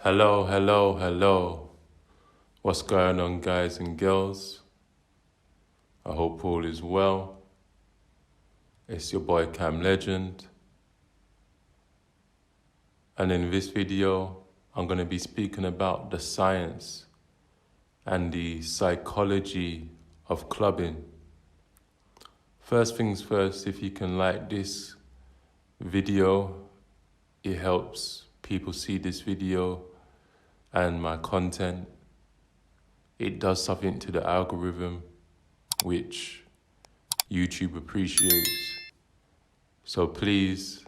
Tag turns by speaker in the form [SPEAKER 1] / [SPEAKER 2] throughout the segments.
[SPEAKER 1] Hello, hello, hello. What's going on, guys and girls? I hope all is well. It's your boy Cam Legend. And in this video, I'm going to be speaking about the science and the psychology of clubbing. First things first, if you can like this video, it helps people see this video and my content. It does something to the algorithm, which YouTube appreciates. So please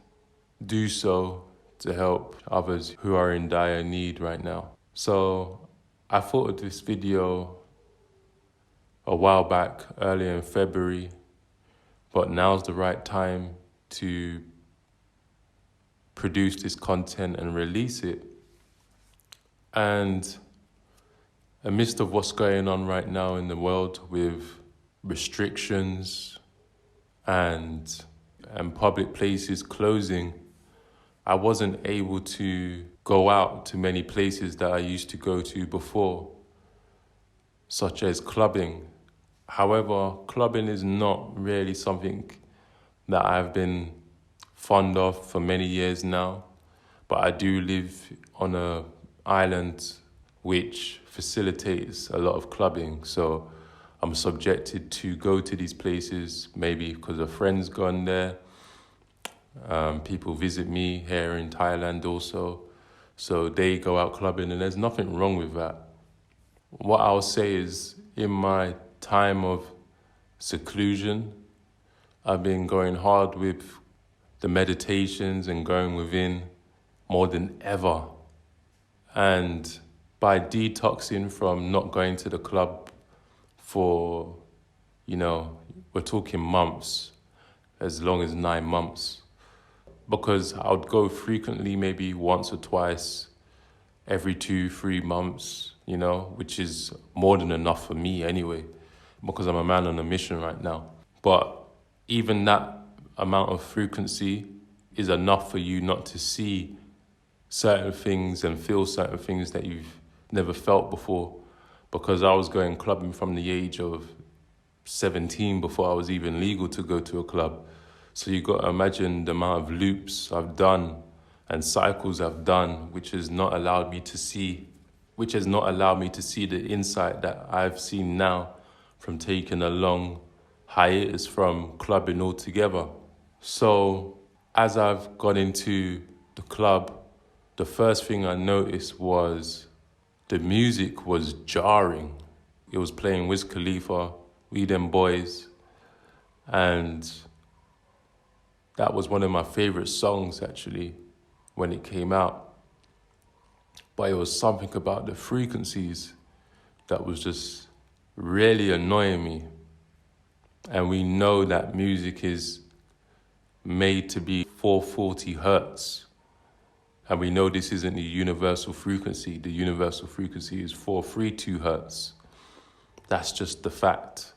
[SPEAKER 1] do so to help others who are in dire need right now. So I thought of this video a while back, earlier in February, but now's the right time to produce this content and release it. And amidst of what's going on right now in the world with restrictions and public places closing, I wasn't able to go out to many places that I used to go to before, such as clubbing. However, clubbing is not really something that I've been fond of for many years now, but I do live on an island which facilitates a lot of clubbing, so I'm subjected to go to these places, maybe because a friend's gone there. People visit me here in Thailand also, so they go out clubbing, and there's nothing wrong with that. What I'll say is, in my time of seclusion, I've been going hard with the meditations and going within more than ever. And by detoxing from not going to the club for, we're talking months, as long as 9 months. Because I would go frequently, maybe once or twice, every 2-3 months, which is more than enough for me anyway, because I'm a man on a mission right now. But even that amount of frequency is enough for you not to see certain things and feel certain things that you've never felt before. Because I was going clubbing from the age of 17 before I was even legal to go to a club. So you got to imagine the amount of loops I've done and cycles I've done, which has not allowed me to see the insight that I've seen now from taking a long hiatus from clubbing altogether. So as I've got into the club, the first thing I noticed was the music was jarring. It was playing Wiz Khalifa, We Them Boys, and that was one of my favorite songs actually when it came out. But it was something about the frequencies that was just really annoying me. And we know that music is made to be 440 hertz. And we know this isn't the universal frequency. The universal frequency is 432 hertz. That's just the fact,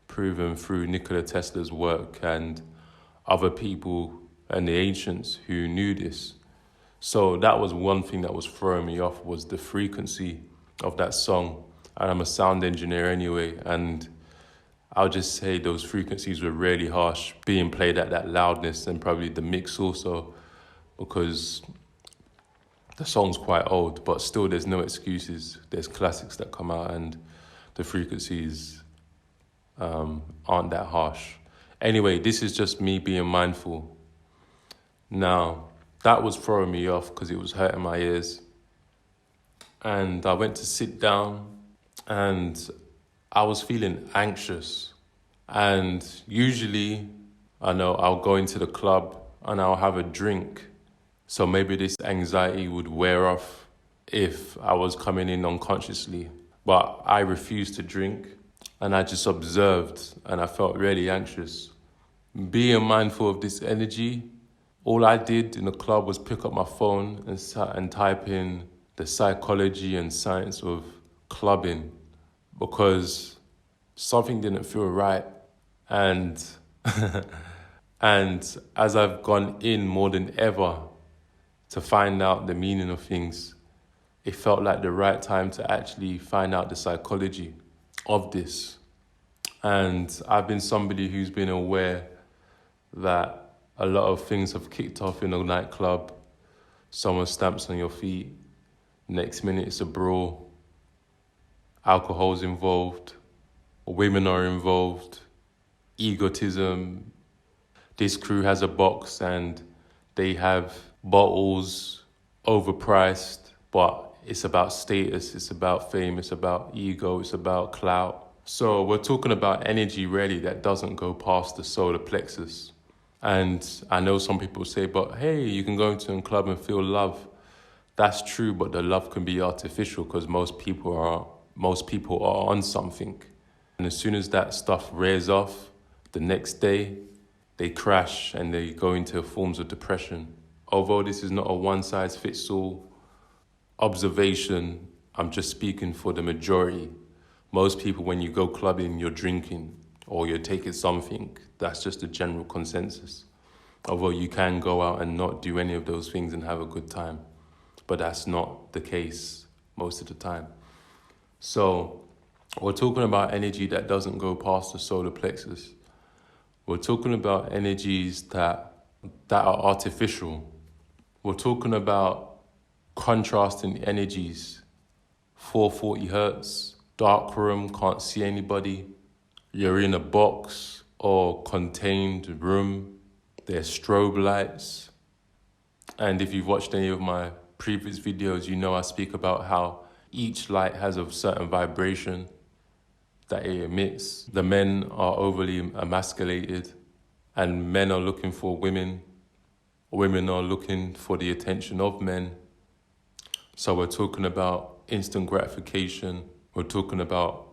[SPEAKER 1] proven through Nikola Tesla's work and other people and the ancients who knew this. So that was one thing that was throwing me off, was the frequency of that song. And I'm a sound engineer anyway, and I'll just say those frequencies were really harsh, being played at that loudness, and probably the mix also, because the song's quite old, but still there's no excuses. There's classics that come out and the frequencies aren't that harsh. Anyway, this is just me being mindful. Now, that was throwing me off because it was hurting my ears. And I went to sit down and I was feeling anxious. And usually, I know I'll go into the club and I'll have a drink. So maybe this anxiety would wear off if I was coming in unconsciously. But I refused to drink, and I just observed, and I felt really anxious. Being mindful of this energy, all I did in the club was pick up my phone and type in the psychology and science of clubbing, because something didn't feel right. And and as I've gone in more than ever to find out the meaning of things. It felt like the right time to actually find out the psychology of this. And I've been somebody who's been aware that a lot of things have kicked off in a nightclub. Someone stamps on your feet. Next minute it's a brawl. Alcohol's involved. Women are involved. Egotism. This crew has a box and they have bottles overpriced, but it's about status, it's about fame, it's about ego, it's about clout. So we're talking about energy really that doesn't go past the solar plexus. And I know some people say, but hey, you can go into a club and feel love. That's true, but the love can be artificial because most people are on something. And as soon as that stuff wears off, the next day they crash and they go into forms of depression. Although this is not a one-size-fits-all observation, I'm just speaking for the majority. Most people, when you go clubbing, you're drinking or you're taking something. That's just a general consensus. Although you can go out and not do any of those things and have a good time. But that's not the case most of the time. So we're talking about energy that doesn't go past the solar plexus. We're talking about energies that are artificial. We're talking about contrasting energies. 440 hertz, dark room, can't see anybody. You're in a box or contained room. There's strobe lights. And if you've watched any of my previous videos, you know I speak about how each light has a certain vibration that it emits. The men are overly emasculated and men are looking for women. Women are looking for the attention of men. So we're talking about instant gratification. We're talking about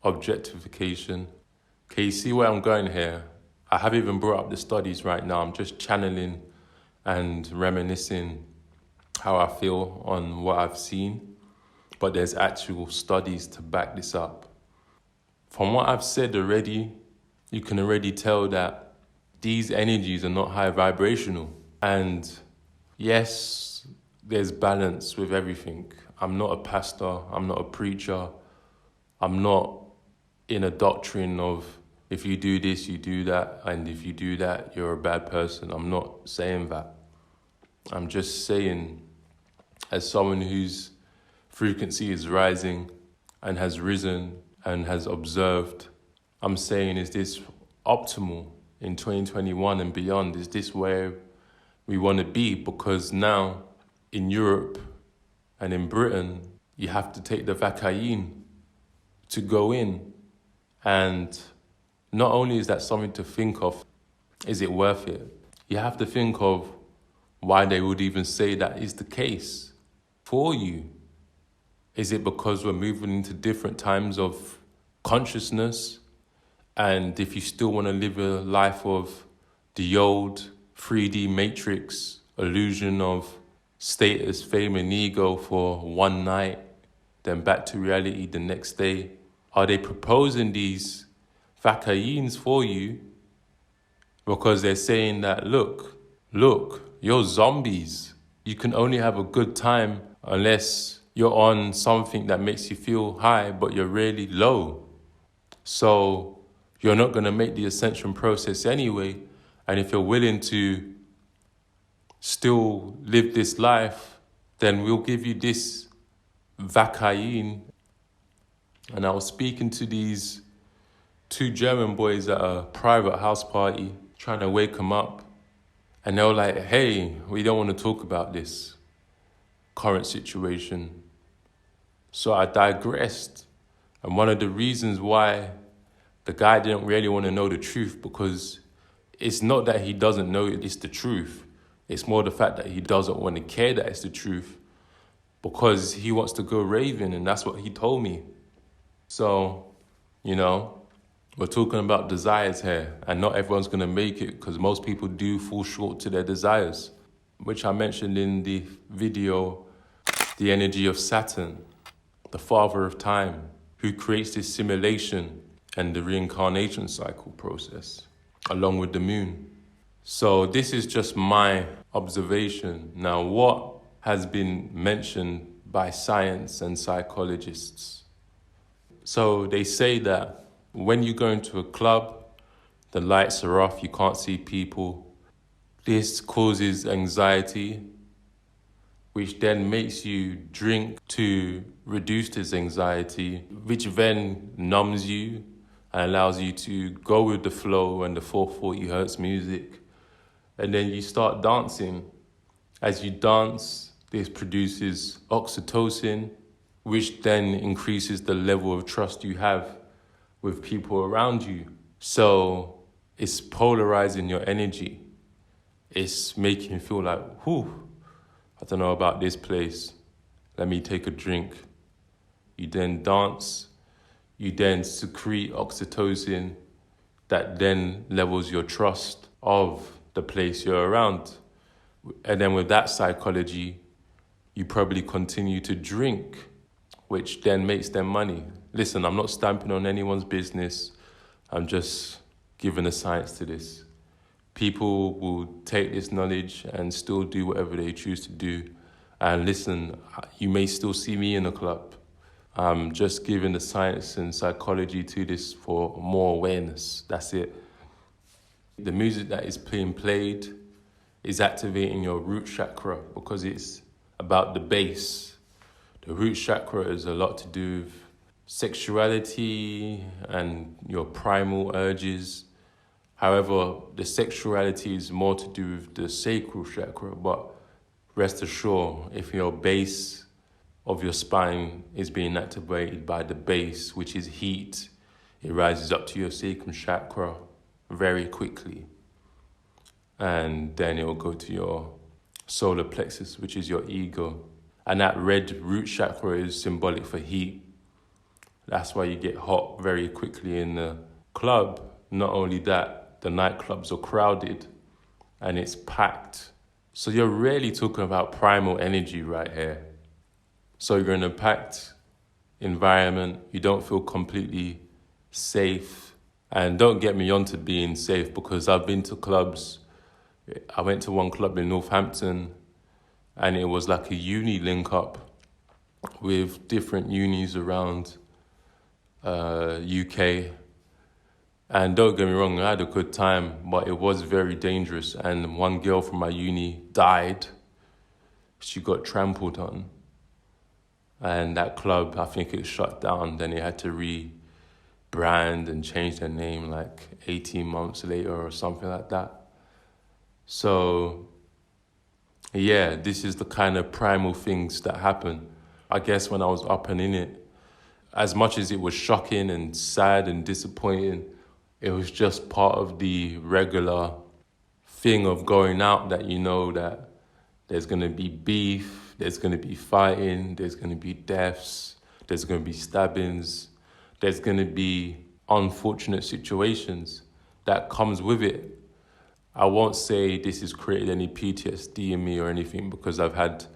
[SPEAKER 1] objectification. Can you see where I'm going here? I haven't even brought up the studies right now. I'm just channeling and reminiscing how I feel on what I've seen. But there's actual studies to back this up. From what I've said already, you can already tell that these energies are not high vibrational. And yes, there's balance with everything. I'm not a pastor, I'm not a preacher. I'm not in a doctrine of if you do this, you do that, and if you do that, you're a bad person. I'm not saying that. I'm just saying, as someone whose frequency is rising and has risen and has observed, I'm saying, is this optimal in 2021 and beyond? Is this where we want to be? Because now in Europe and in Britain, you have to take the vaccine to go in. And not only is that something to think of, is it worth it? You have to think of why they would even say that is the case for you. Is it because we're moving into different times of consciousness? And if you still want to live a life of the old 3D matrix illusion of status, fame, and ego for one night, then back to reality the next day, are they proposing these vaccines for you because they're saying that, look, you're zombies. You can only have a good time unless you're on something that makes you feel high, but you're really low. So you're not going to make the ascension process anyway. And if you're willing to still live this life, then we'll give you this vaccine. And I was speaking to these two German boys at a private house party, trying to wake them up. And they were like, hey, we don't want to talk about this current situation. So I digressed. And one of the reasons why the guy didn't really want to know the truth, because it's not that he doesn't know it's the truth. It's more the fact that he doesn't want to care that it's the truth, because he wants to go raving, and that's what he told me. So, we're talking about desires here, and not everyone's going to make it, because most people do fall short to their desires, which I mentioned in the video, the energy of Saturn, the father of time, who creates this simulation and the reincarnation cycle process, along with the moon. So this is just my observation. Now, what has been mentioned by science and psychologists? So they say that when you go into a club, the lights are off, you can't see people. This causes anxiety, which then makes you drink to reduce this anxiety, which then numbs you and allows you to go with the flow and the 440 hertz music. And then you start dancing. As you dance, this produces oxytocin, which then increases the level of trust you have with people around you. So it's polarizing your energy. It's making you feel like, whew, I don't know about this place. Let me take a drink. You then dance. You then secrete oxytocin that then levels your trust of the place you're around. And then with that psychology, you probably continue to drink, which then makes them money. Listen, I'm not stamping on anyone's business. I'm just giving the science to this. People will take this knowledge and still do whatever they choose to do. And listen, you may still see me in a club. I'm just giving the science and psychology to this for more awareness. That's it. The music that is being played is activating your root chakra because it's about the base. The root chakra is a lot to do with sexuality and your primal urges. However, the sexuality is more to do with the sacral chakra, but rest assured, if your base of your spine is being activated by the base, which is heat, it rises up to your sacral chakra very quickly. And then it will go to your solar plexus, which is your ego. And that red root chakra is symbolic for heat. That's why you get hot very quickly in the club. Not only that, the nightclubs are crowded and it's packed. So you're really talking about primal energy right here. So you're in a packed environment. You don't feel completely safe. And don't get me onto being safe because I've been to clubs. I went to one club in Northampton and it was like a uni link up with different unis around UK. And don't get me wrong, I had a good time, but it was very dangerous. And one girl from my uni died. She got trampled on. And that club, I think it shut down. Then they had to rebrand and change their name like 18 months later or something like that. So, yeah, this is the kind of primal things that happen. I guess when I was up and in it, as much as it was shocking and sad and disappointing, it was just part of the regular thing of going out that you know that there's going to be beef, there's going to be fighting, there's going to be deaths, there's going to be stabbings, there's going to be unfortunate situations that comes with it. I won't say this has created any PTSD in me or anything because I've had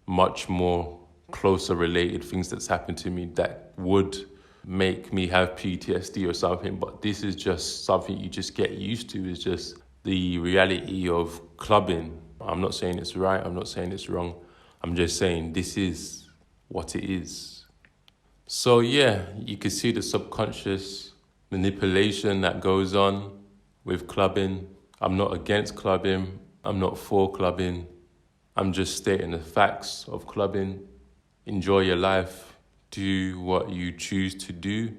[SPEAKER 1] much more closer related things that's happened to me that would make me have PTSD or something, but this is just something you just get used to. It's just the reality of clubbing. I'm not saying it's right, I'm not saying it's wrong. I'm just saying this is what it is. So yeah, you can see the subconscious manipulation that goes on with clubbing. I'm not against clubbing, I'm not for clubbing. I'm just stating the facts of clubbing. Enjoy your life. Do what you choose to do.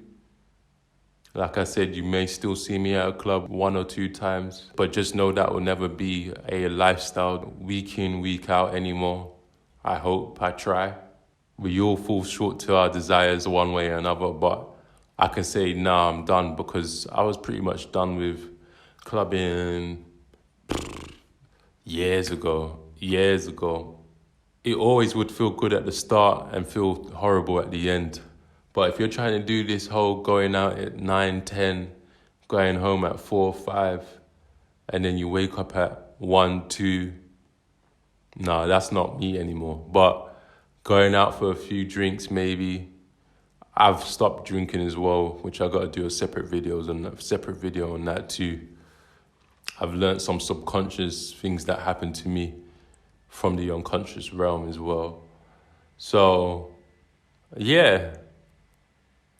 [SPEAKER 1] Like I said, you may still see me at a club 1 or 2 times, but just know that will never be a lifestyle week in, week out anymore. I hope, I try. We all fall short to our desires one way or another, but I can say, nah, I'm done because I was pretty much done with clubbing years ago. It always would feel good at the start and feel horrible at the end. But if you're trying to do this whole going out at 9, 10, going home at 4, 5, and then you wake up at 1, 2, no, that's not me anymore. But going out for a few drinks maybe. I've stopped drinking as well, which I got to do a separate video on that too. I've learned some subconscious things that happen to me from the unconscious realm as well. So, yeah,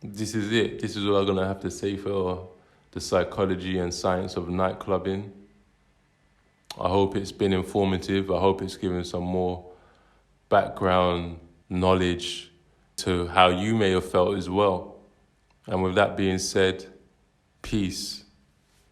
[SPEAKER 1] this is it. This is what I'm going to have to say for the psychology and science of nightclubbing. I hope it's been informative. I hope it's given some more background knowledge to how you may have felt as well. And with that being said, peace.